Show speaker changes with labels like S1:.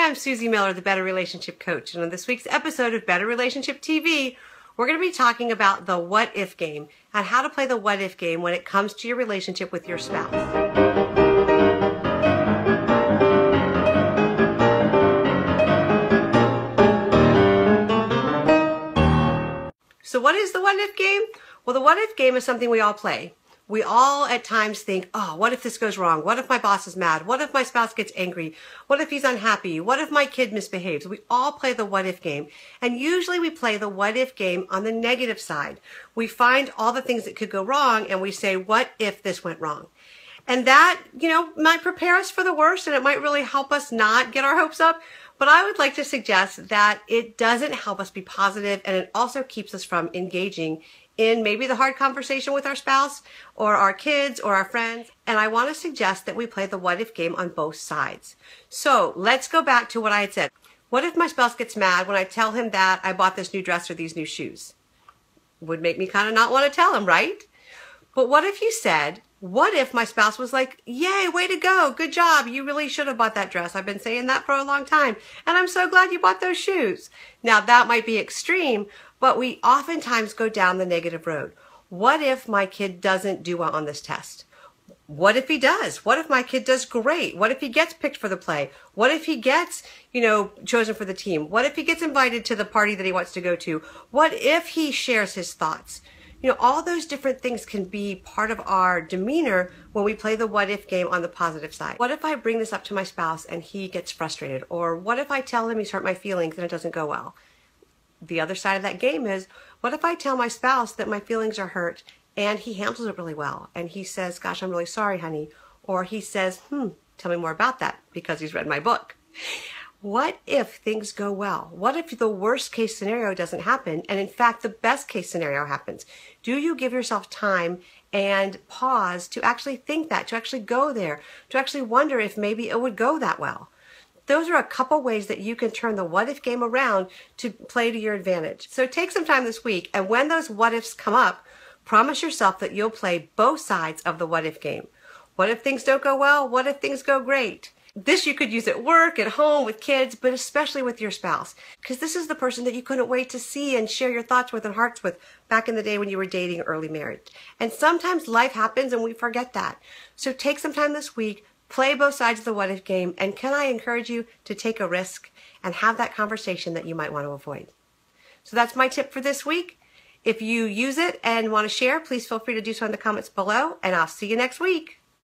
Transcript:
S1: Hi, I'm Susie Miller, the Better Relationship Coach, and on this week's episode of Better Relationship TV, we're going to be talking about the what if game and how to play the what if game when it comes to your relationship with your spouse. So what is the what if game? Well, the what if game is something we all play. We all at times think, oh, what if this goes wrong? What if my boss is mad? What if my spouse gets angry? What if he's unhappy? What if my kid misbehaves? We all play the what if game. And usually we play the what if game on the negative side. We find all the things that could go wrong and we say, what if this went wrong? And that, might prepare us for the worst and it might really help us not get our hopes up. But I would like to suggest that it doesn't help us be positive and it also keeps us from engaging in maybe the hard conversation with our spouse or our kids or our friends. And I want to suggest that we play the what if game on both sides. So let's go back to what I had said. What if my spouse gets mad when I tell him that I bought this new dress or these new shoes? Would make me kind of not want to tell him, right? But what if you said, what if my spouse was like, yay, way to go, good job, you really should have bought that dress. I've been saying that for a long time, and I'm so glad you bought those shoes. Now that might be extreme, but we oftentimes go down the negative road. What if my kid doesn't do well on this test? What if he does? What if my kid does great? What if he gets picked for the play? What if he gets, chosen for the team? What if he gets invited to the party that he wants to go to? What if he shares his thoughts? All those different things can be part of our demeanor when we play the what if game on the positive side. What if I bring this up to my spouse and he gets frustrated? Or what if I tell him he's hurt my feelings and it doesn't go well? The other side of that game is, what if I tell my spouse that my feelings are hurt and he handles it really well? And he says, gosh, I'm really sorry, honey. Or he says, tell me more about that because he's read my book. What if things go well? What if the worst case scenario doesn't happen and in fact the best case scenario happens? Do you give yourself time and pause to actually think that, to actually go there, to actually wonder if maybe it would go that well? Those are a couple ways that you can turn the what if game around to play to your advantage. So take some time this week and when those what ifs come up, promise yourself that you'll play both sides of the what if game. What if things don't go well? What if things go great? This you could use at work, at home, with kids, but especially with your spouse. Because this is the person that you couldn't wait to see and share your thoughts with and hearts with back in the day when you were dating early marriage. And sometimes life happens and we forget that. So take some time this week, play both sides of the what if game, and can I encourage you to take a risk and have that conversation that you might want to avoid. So that's my tip for this week. If you use it and want to share, please feel free to do so in the comments below, and I'll see you next week.